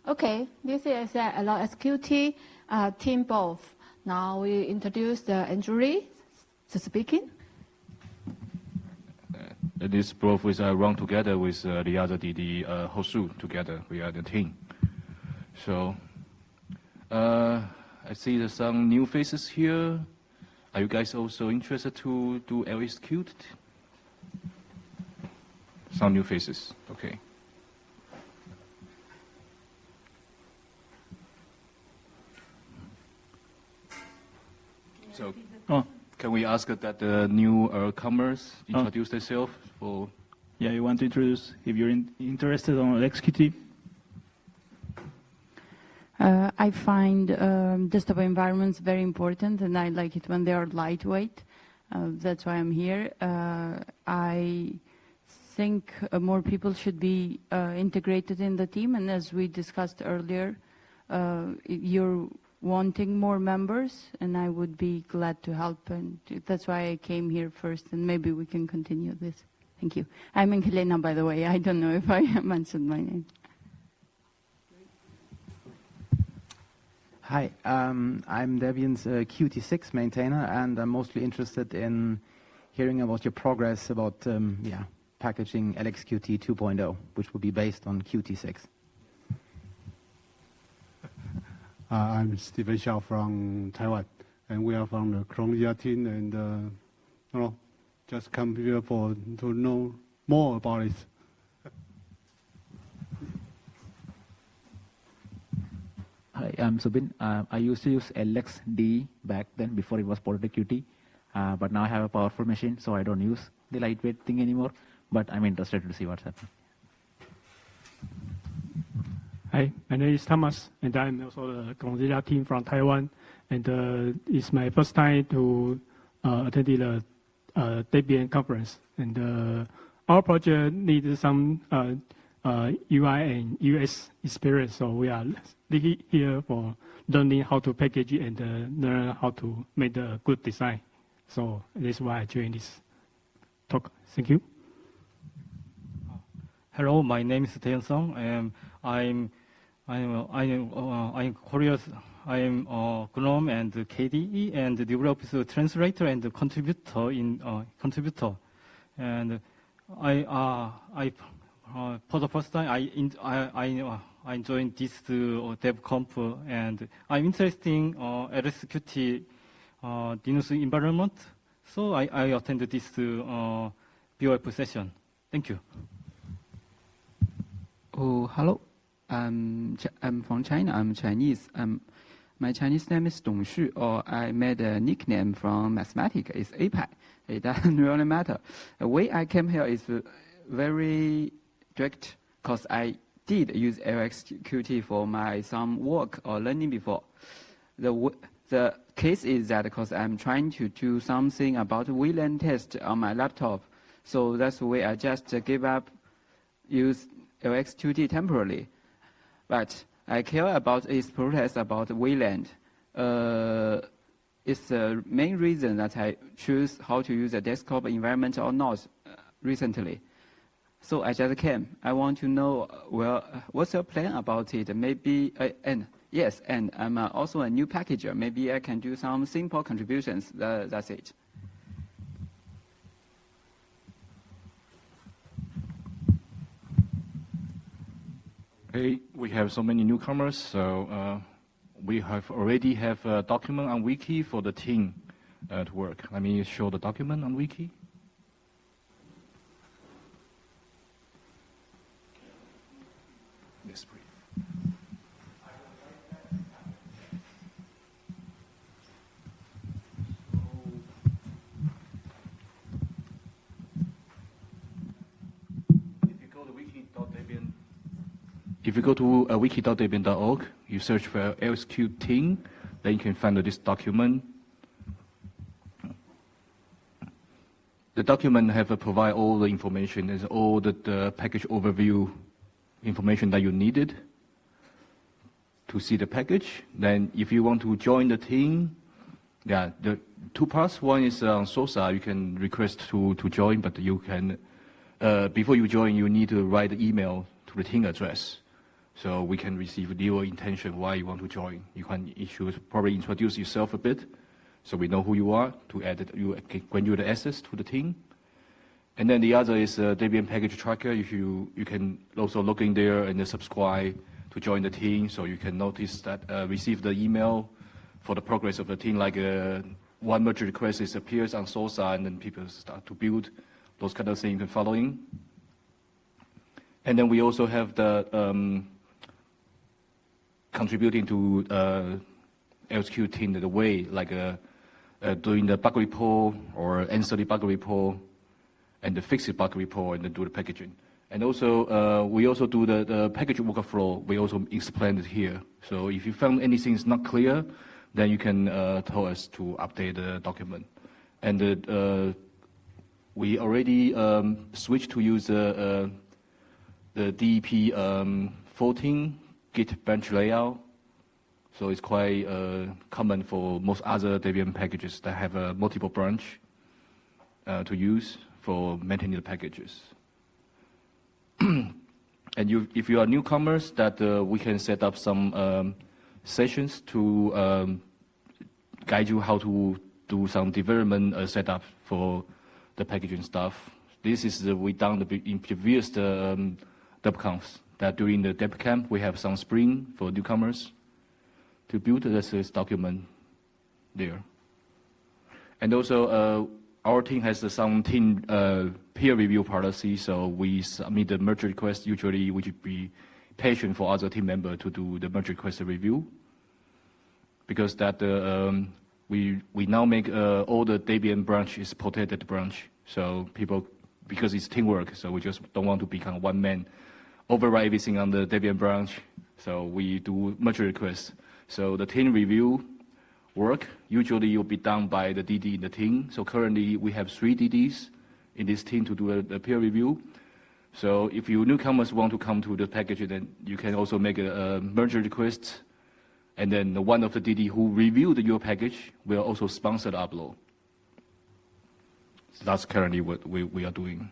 Okay, this is LXQt Team Bof. Now we introduce Andrew to speaking. This both is run together with the other DD Hosu together. We are the team. So I see there's some new faces here. Are you guys also interested to do LXQt? Some new faces. Okay. So, can we ask that the newcomers introduce themselves? Yeah, you want to introduce if you're interested on LXQt? I find desktop environments very important, and I like it when they are lightweight. That's why I'm here. I think more people should be integrated in the team, and as we discussed earlier, you're wanting more members, and I would be glad to help, and that's why I came here first, and maybe we can continue this. Thank you. I'm Helena, by the way. I don't know if I mentioned my name. Hi, I'm Debian's Qt6 maintainer, and I'm mostly interested in hearing about your progress about packaging LXQt 2.0, which will be based on Qt6. I'm Stephen Xiao from Taiwan, and we are from the Colombia team, and just come here to know more about it. Hi, I'm Subin. I used to use LXD back then before it was ported to Qt, but now I have a powerful machine, so I don't use the lightweight thing anymore, but I'm interested to see what's happening. Hi, my name is Thomas, and I'm also the Godzilla team from Taiwan. And it's my first time to attend the Debian conference. And our project needs some UI and UX experience, so we are here for learning how to package it and learn how to make a good design. So that's why I joined this talk. Thank you. Hello, my name is Taeyeon Song, and I'm Korea's. I am GNOME and KDE and develops translator and contributor in contributor. And I for the first time I joined this DebConf, and I'm interested in LXQt Linux environment. So I attended this BOF session. Thank you. Oh, hello. I'm from China. I'm Chinese. My Chinese name is Dong Xu, or I made a nickname from mathematics. It's APAC. It doesn't really matter. The way I came here is very direct, because I did use LXQt for some work or learning before. The case is that because I'm trying to do something about VLAN test on my laptop, so that's the way I just gave up use LXQt temporarily. But I care about its process about VLAN. It's the main reason that I choose how to use a desktop environment or not recently. So I just came. I want to know, what's your plan about it? Maybe, and I'm also a new packager. Maybe I can do some simple contributions. That's it. Hey, we have so many newcomers, so we already have a document on Wiki for the team to work. Let me show the document on Wiki. Yes, please. If you go to wiki.debian.org, you search for LXQt Team, then you can find this document. The document provide all the information, is all the package overview information that you needed to see the package. Then if you want to join the team, the two parts. One is on SOSA, you can request to join, but you can, before you join, you need to write an email to the team address. so we can receive your intention why you want to join. You should probably introduce yourself a bit, so we know who you are to add you grant you the access to the team. And then the other is Debian package tracker. You can also log in there and subscribe to join the team, so you can notice that receive the email for the progress of the team, like one merge request appears on source side, and then people start to build those kind of things and following. And then we also have the contributing to LXQt team the way, like doing the bug report or answer the bug report and the fix the bug report and then do the packaging. And also, we also do the package workflow. We also explained it here. So if you found anything is not clear, then you can tell us to update the document. And we already switched to use the DEP 14 Git branch layout. So it's quite common for most other Debian packages that have multiple branch to use for maintaining the packages. And if you are newcomers, that we can set up some sessions to guide you how to do some development setup for the packaging stuff. This is we done in previous DebConfs. That during the DebCamp we have some sprint for newcomers to build this document there. And also our team has some team peer review policy, so we submit the merge request. Usually we should be patient for other team member to do the merge request review, because that we now make all the Debian branch is protected branch. So people, because it's teamwork, so we just don't want to become one man, override everything on the Debian branch. So we do merge requests. So the team review work usually will be done by the DD in the team. So currently we have 3 DDs in this team to do a peer review. So if you newcomers want to come to the package, then you can also make a merge request, and then one of the DD who reviewed your package will also sponsor the upload. So that's currently what we are doing.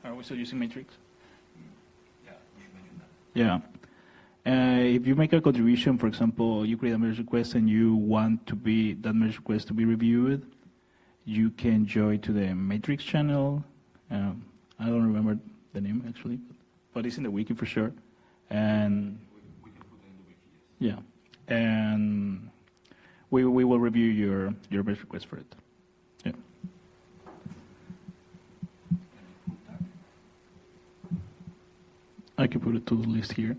Are we still using Matrix? Yeah, you should mention that. Yeah. If you make a contribution, for example, you create a merge request and you want that merge request to be reviewed, you can join to the Matrix channel. I don't remember the name actually, but it's in the wiki for sure. And we can put it in the wiki, yes. yeah, and we will review your merge request for it. Yeah. I can put it to the list here.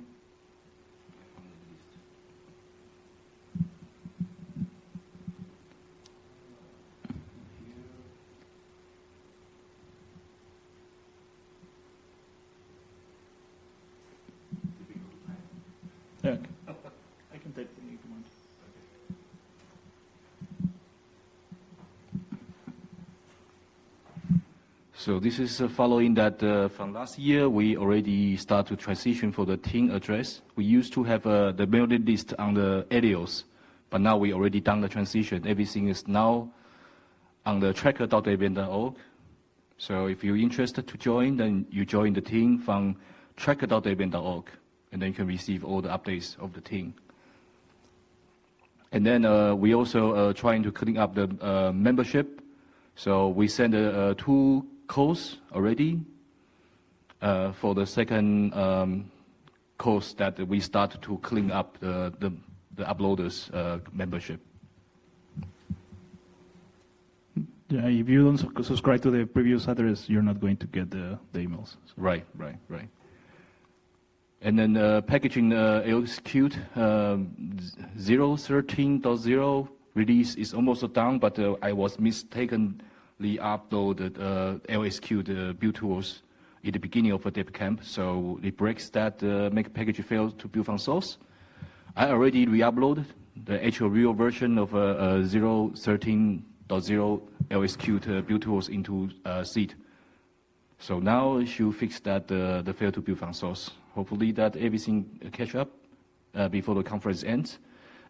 Yeah, I can take the link if you want. So this is following that from last year, we already start to transition for the team address. We used to have the mailing list on the alias, but now we already done the transition. Everything is now on the tracker.debian.org. So if you're interested to join, then you join the team from tracker.debian.org, and then you can receive all the updates of the team. And then we also trying to clean up the membership. So we send 2 course already for the second course that we start to clean up the uploaders membership. Yeah, if you don't subscribe to the previous address, you're not going to get the emails. So. Right. And then packaging LXQt 0.13.0 release is almost done, but I was mistakenly uploaded LXQt build tools in the beginning of a DebCamp, so it breaks that make package fail to build from source. I already re-uploaded the actual real version of 0.13.0 LXQt build tools into seed. So now it should fix that the fail to build from source. Hopefully that everything catch up before the conference ends.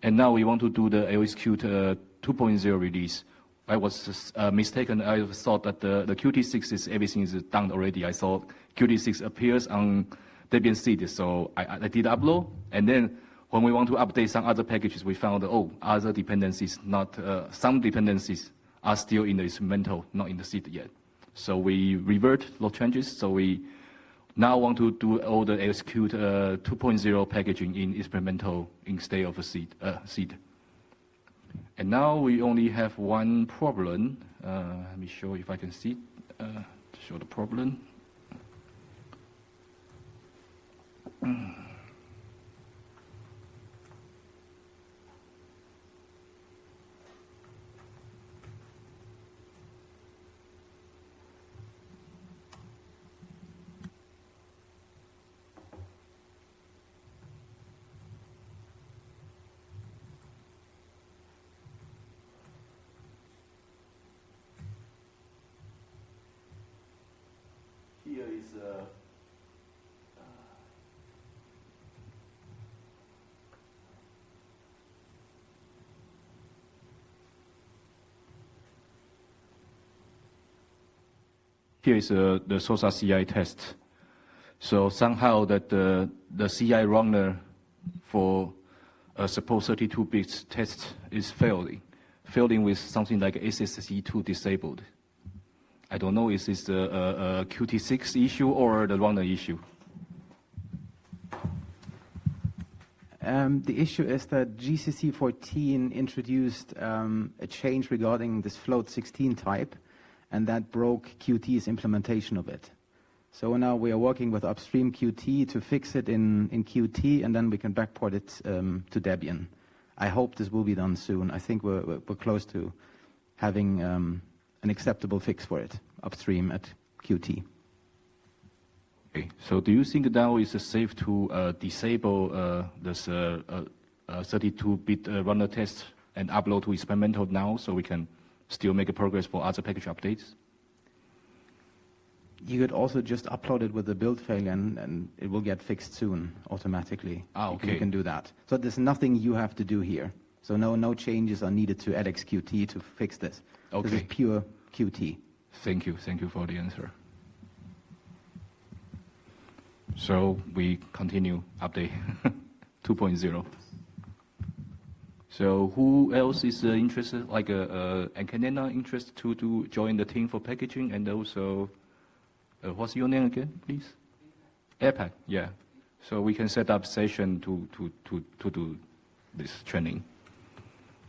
And now we want to do the LXQt 2.0 release. I was mistaken. I thought that the Qt6 is everything is done already. I saw Qt6 appears on Debian seed, so I did upload. And then when we want to update some other packages, we found other dependencies, some dependencies are still in the instrumental, not in the seed yet. So we revert those changes. So we now want to do all the LXQt 2.0 packaging in experimental instead of a seed. And now we only have one problem. Let me show if I can see. Show the problem. Here is here is the SOSA CI test. So somehow that the CI runner for a suppose 32-bit test is failing with something like SSE2 disabled. I don't know, is this a Qt6 issue or the runner issue? The issue is that GCC 14 introduced a change regarding this float 16 type, and that broke Qt's implementation of it. So now we are working with upstream Qt to fix it in Qt, and then we can backport it to Debian. I hope this will be done soon. I think we're close to having an acceptable fix for it upstream at Qt. Okay, so do you think now is safe to disable this 32-bit runner test and upload to experimental now, so we can still make a progress for other package updates? You could also just upload it with the build failure, and it will get fixed soon automatically. Okay. You can do that. So there's nothing you have to do here. So no changes are needed to LXQt to fix this. Okay. This is pure Qt. Thank you for the answer. So we continue update 2.0. So who else is interested, like Ankanena interested to join the team for packaging, and also, what's your name again, please? AirPack, yeah. So we can set up session to do this training,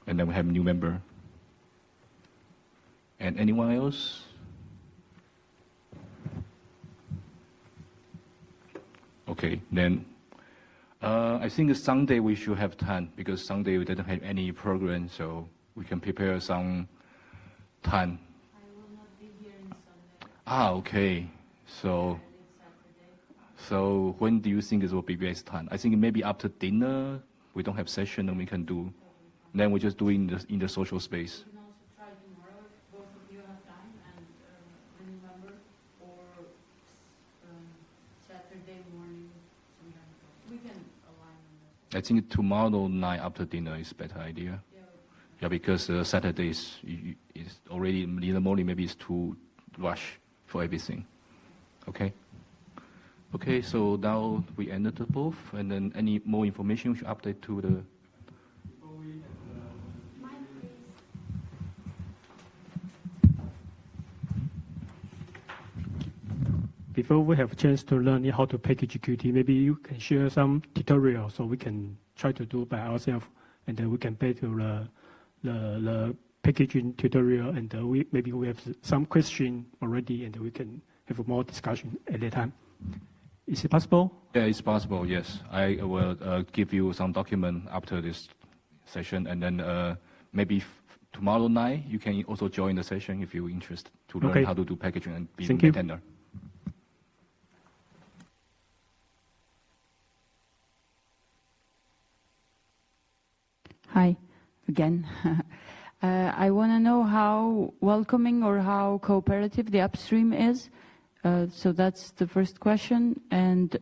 and then we have a new member. And anyone else? Okay, then I think Sunday we should have time, because Sunday we didn't have any program, so we can prepare some time. I will not be here on Sunday. Okay. So when do you think it will be best time? I think maybe after dinner, we don't have session and we can do. Then we just do in the social space. You can also try tomorrow if both of you have time, and remember, or Saturday morning sometime. We can align on this. I think tomorrow night after dinner is a better idea. Yeah, because Saturday is already in the morning. Maybe it's too rush for everything. Okay. Okay. So now we ended the both, and then any more information we should update to the. Before we have a chance to learn how to package Qt, maybe you can share some tutorial so we can try to do by ourselves, and then we can pay to the packaging tutorial, and maybe we have some question already, and we can have more discussion at that time. Is it possible? Yeah, it's possible. Yes, I will give you some document after this session, and then maybe tomorrow night you can also join the session if you're interested to learn how to do packaging and be a maintainer. Hi, again. I want to know how welcoming or how cooperative the upstream is. So that's the first question. And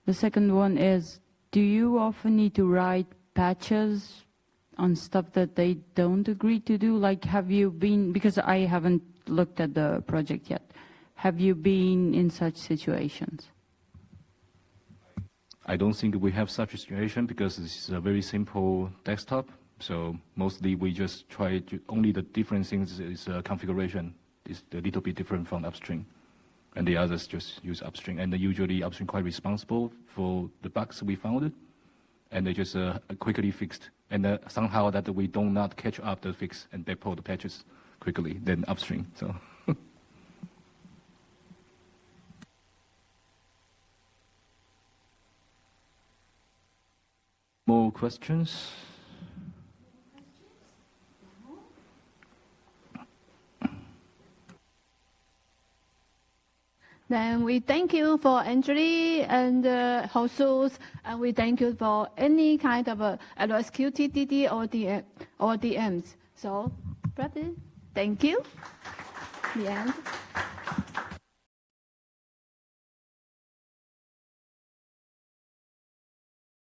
the second one is, do you often need to write patches on stuff that they don't agree to do? Like, have you been, because I haven't looked at the project yet, have you been in such situations? I don't think we have such a situation because this is a very simple desktop. So mostly we just try to, only the different things is configuration is a little bit different from upstream. And the others just use upstream. And usually upstream quite responsible for the bugs we found. And they just quickly fixed. And somehow that we do not catch up the fix and deploy the patches quickly than upstream. So. More questions? Then we thank you for Anjali and Jesus, and we thank you for any kind of LXQt DD or DMs. So, Bradley, thank you. The end.